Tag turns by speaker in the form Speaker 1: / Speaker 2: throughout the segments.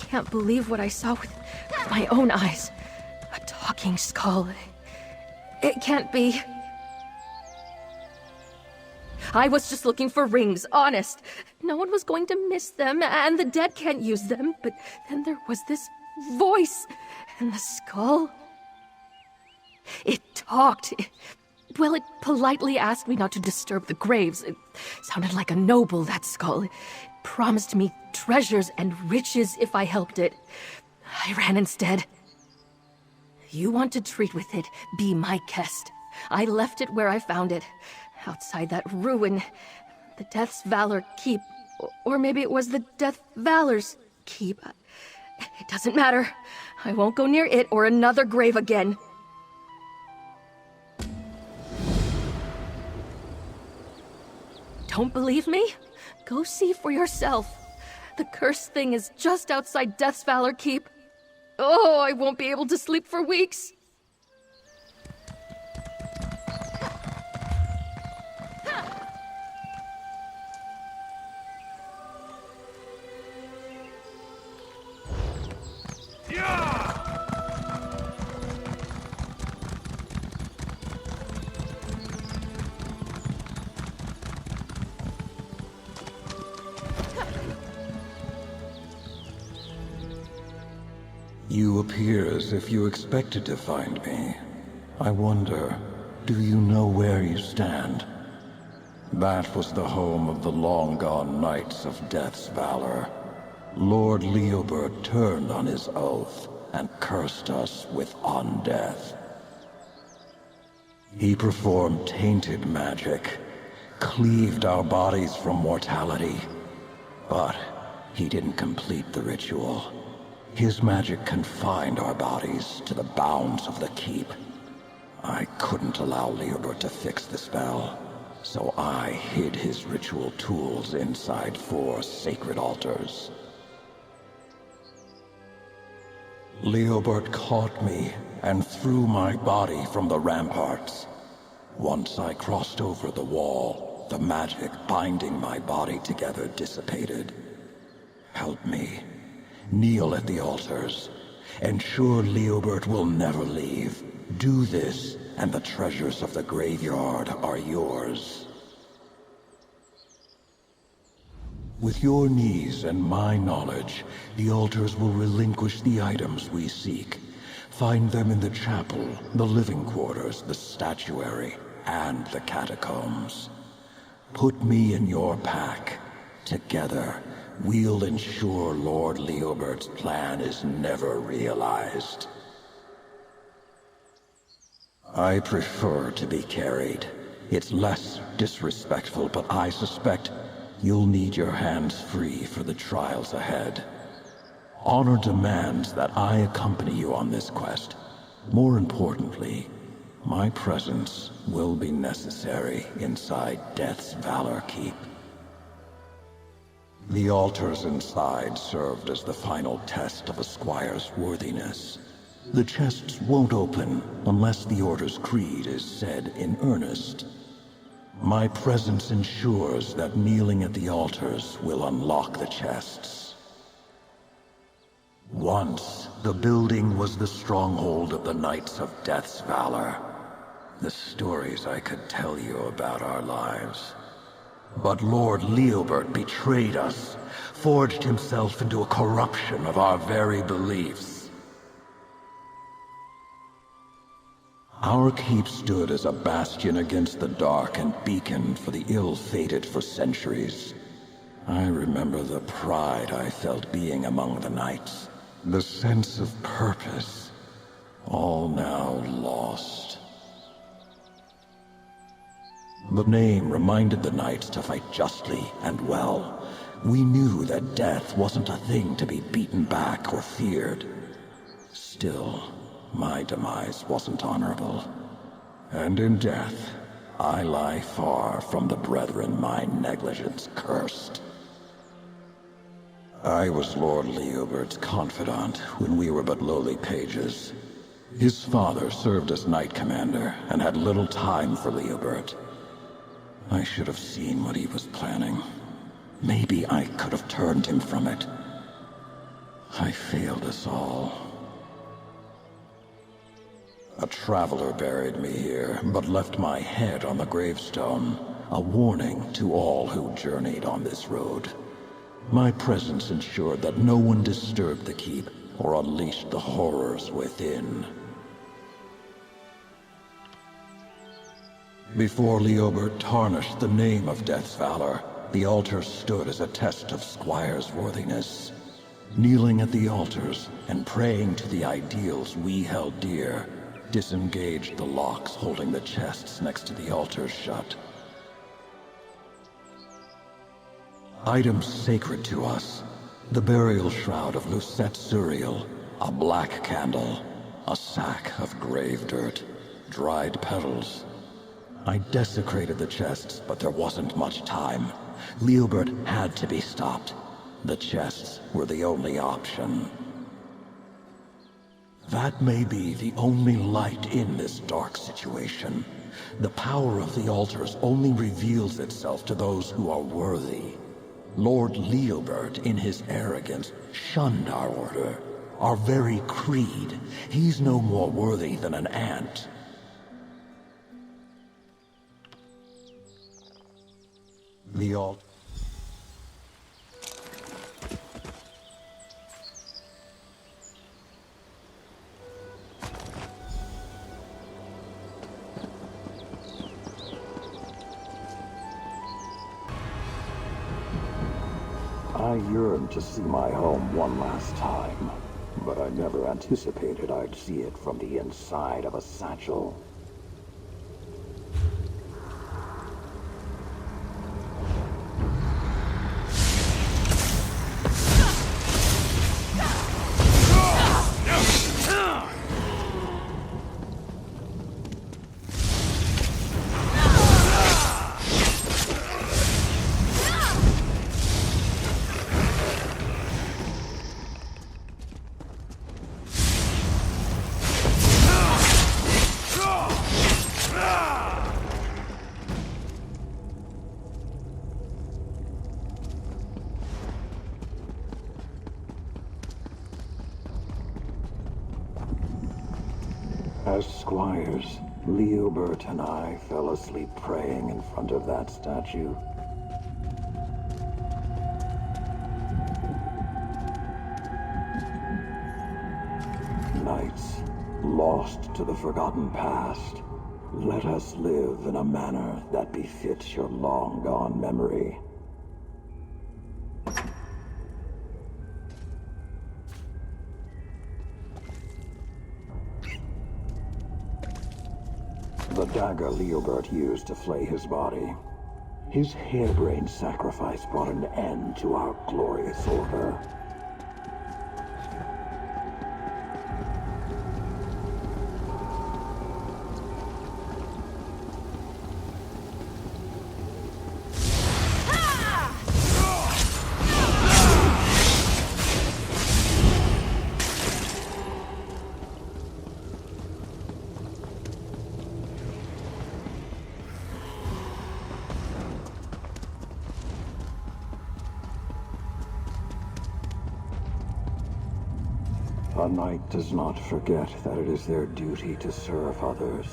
Speaker 1: can't believe what I saw with my own eyes. A talking skull. It can't be. I was just looking for rings, honest. No one was going to miss them, and the dead can't use them. But then there was this voice, and the skull. It talked. Well, it politely asked me not to disturb the graves. It sounded like a noble, that skull. It promised me treasures and riches if I helped it. I ran instead. You want to treat with it, be my guest. I left it where I found it. Outside that ruin. The Death's Valor Keep. Or maybe it was the Death Valor's Keep. It doesn't matter. I won't go near it or another grave again. Don't believe me? Go see for yourself. The cursed thing is just outside Death's Valor Keep. Oh, I won't be able to sleep for weeks.
Speaker 2: You appear as if you expected to find me. I wonder, do you know where you stand? That was the home of the long-gone Knights of Death's Valor. Lord Leobert turned on his oath and cursed us with undeath. He performed tainted magic, cleaved our bodies from mortality. But he didn't complete the ritual. His magic confined our bodies to the bounds of the keep. I couldn't allow Leobert to fix the spell, so I hid his ritual tools inside 4 sacred altars. Leobert caught me and threw my body from the ramparts. Once I crossed over the wall, the magic binding my body together dissipated. Help me. Kneel at the altars. Ensure Leobert will never leave. Do this, and the treasures of the graveyard are yours. With your knees and my knowledge, the altars will relinquish the items we seek. Find them in the chapel, the living quarters, the statuary, and the catacombs. Put me in your pack. Together, we'll ensure Lord Leobert's plan is never realized. I prefer to be carried. It's less disrespectful, but I suspect you'll need your hands free for the trials ahead. Honor demands that I accompany you on this quest. More importantly, my presence will be necessary inside Death's Valor Keep. The altars inside served as the final test of a squire's worthiness. The chests won't open unless the Order's creed is said in earnest. My presence ensures that kneeling at the altars will unlock the chests. Once, the building was the stronghold of the Knights of Death's Valor. The stories I could tell you about our lives. But Lord Leobert betrayed us, forged himself into a corruption of our very beliefs. Our keep stood as a bastion against the dark and beacon for the ill-fated for centuries. I remember the pride I felt being among the knights, the sense of purpose, all now lost. The name reminded the knights to fight justly and well. We knew that death wasn't a thing to be beaten back or feared. Still, my demise wasn't honorable. And in death, I lie far from the brethren my negligence cursed. I was Lord Leobert's confidant when we were but lowly pages. His father served as knight commander and had little time for Leobert. I should have seen what he was planning. Maybe I could have turned him from it. I failed us all. A traveler buried me here, but left my head on the gravestone, a warning to all who journeyed on this road. My presence ensured that no one disturbed the keep or unleashed the horrors within. Before Leobert tarnished the name of Death's valor, the altar stood as a test of Squire's worthiness. Kneeling at the altars and praying to the ideals we held dear, disengaged the locks holding the chests next to the altars shut. Items sacred to us: the burial shroud of Lucette Suriel, a black candle, a sack of grave dirt, dried petals. I desecrated the chests, but there wasn't much time. Leobert had to be stopped. The chests were the only option. That may be the only light in this dark situation. The power of the altars only reveals itself to those who are worthy. Lord Leobert, in his arrogance, shunned our order, our very creed. He's no more worthy than an ant. The alt... I yearned to see my home one last time, but I never anticipated I'd see it from the inside of a satchel. As squires, Leobert and I fell asleep praying in front of that statue. Nights, lost to the forgotten past, let us live in a manner that befits your long-gone memory. The dagger Leobert used to flay his body. His harebrained sacrifice brought an end to our glorious order. A knight does not forget that it is their duty to serve others.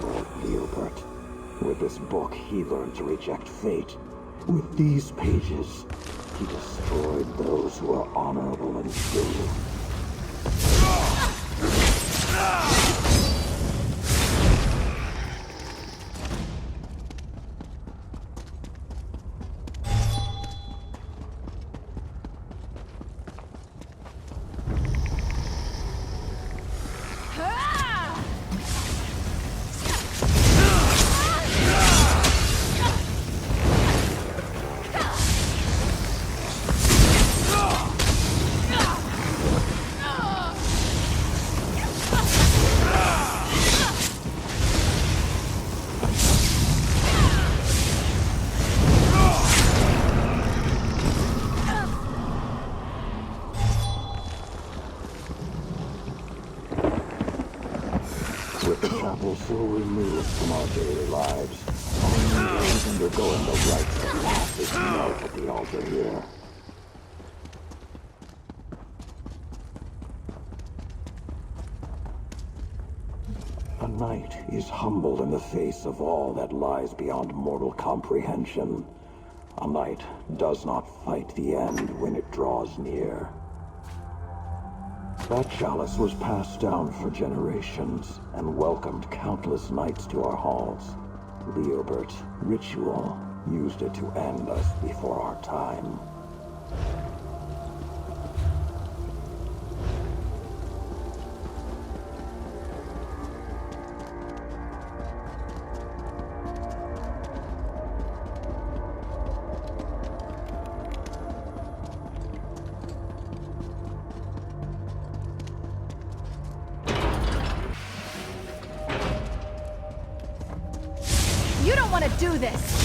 Speaker 2: Lord Leobert, with this book he learned to reject fate. With these pages, he destroyed those who are honorable and true. chapel so removed from our daily lives. Only those undergoing the rites of passage knelt at the altar here. A knight is humble in the face of all that lies beyond mortal comprehension. A knight does not fight the end when it draws near. That chalice was passed down for generations and welcomed countless knights to our halls. Leobert's ritual used it to end us before our time.
Speaker 1: You don't want to do this!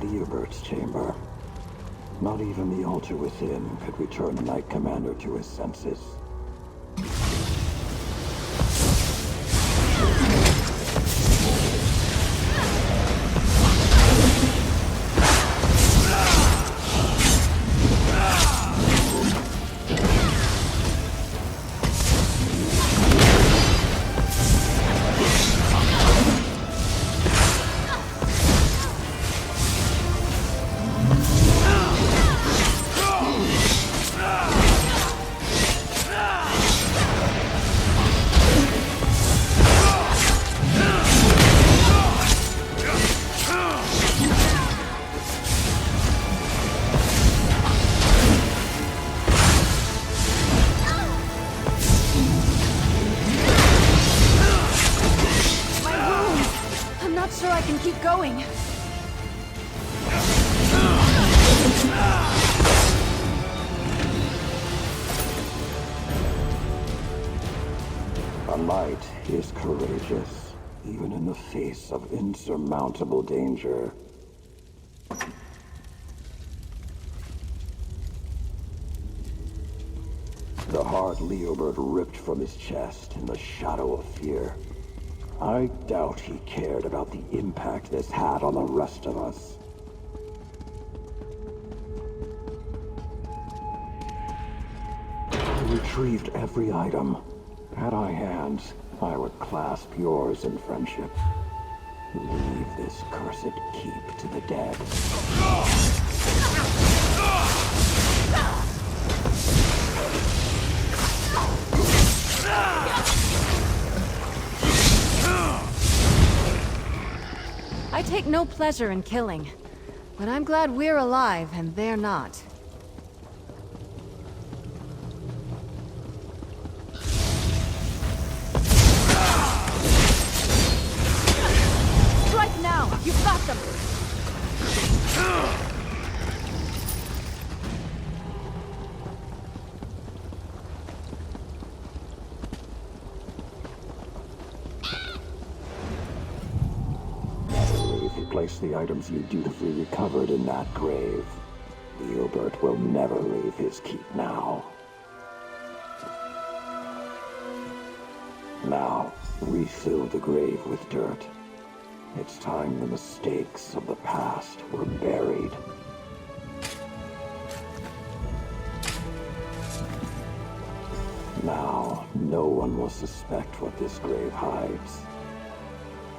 Speaker 2: Leobert's chamber. Not even the altar within could return the Knight Commander to his senses.
Speaker 1: I can keep going.
Speaker 2: A knight is courageous, even in the face of insurmountable danger. The heart Leobert ripped from his chest in the shadow of fear. I doubt he cared about the impact this had on the rest of us. I retrieved every item. Had I hands, I would clasp yours in friendship. Leave this cursed keep to the dead.
Speaker 1: I take no pleasure in killing, but I'm glad we're alive and they're not. Strike now! You've got them!
Speaker 2: Place the items you dutifully recovered in that grave. Leobert will never leave his keep now. Now, refill the grave with dirt. It's time the mistakes of the past were buried. Now, no one will suspect what this grave hides.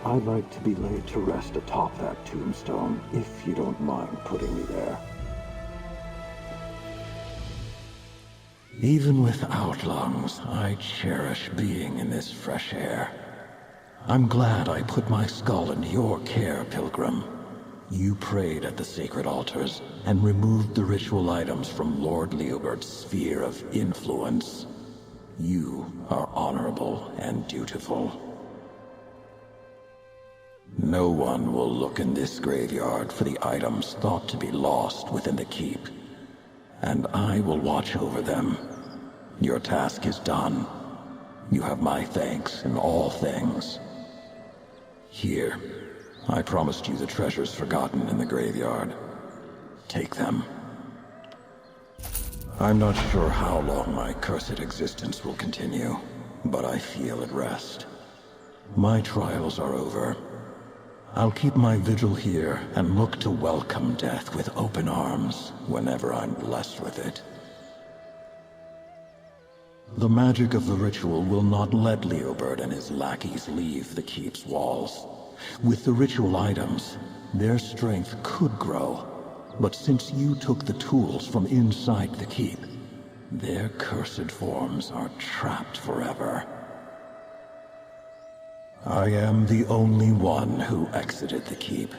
Speaker 2: I'd like to be laid to rest atop that tombstone, if you don't mind putting me there. Even without lungs, I cherish being in this fresh air. I'm glad I put my skull into your care, Pilgrim. You prayed at the sacred altars and removed the ritual items from Lord Leobert's sphere of influence. You are honorable and dutiful. No one will look in this graveyard for the items thought to be lost within the keep, and I will watch over them. Your task is done. You have my thanks in all things. Here, I promised you the treasures forgotten in the graveyard. Take them. I'm not sure how long my cursed existence will continue, but I feel at rest. My trials are over. I'll keep my vigil here and look to welcome death with open arms whenever I'm blessed with it. The magic of the ritual will not let Leobert and his lackeys leave the keep's walls. With the ritual items, their strength could grow, but since you took the tools from inside the keep, their cursed forms are trapped forever. I am the only one who exited the keep.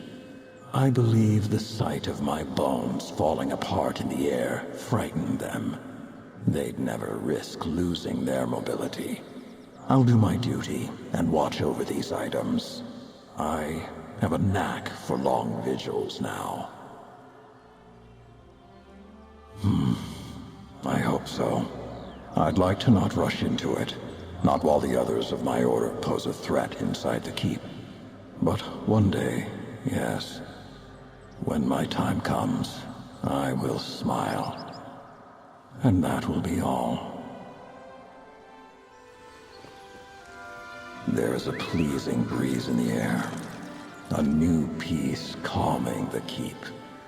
Speaker 2: I believe the sight of my bones falling apart in the air frightened them. They'd never risk losing their mobility. I'll do my duty and watch over these items. I have a knack for long vigils now. I hope so. I'd like to not rush into it. Not while the others of my order pose a threat inside the keep. But one day, yes, when my time comes, I will smile. And that will be all. There is a pleasing breeze in the air. A new peace calming the keep.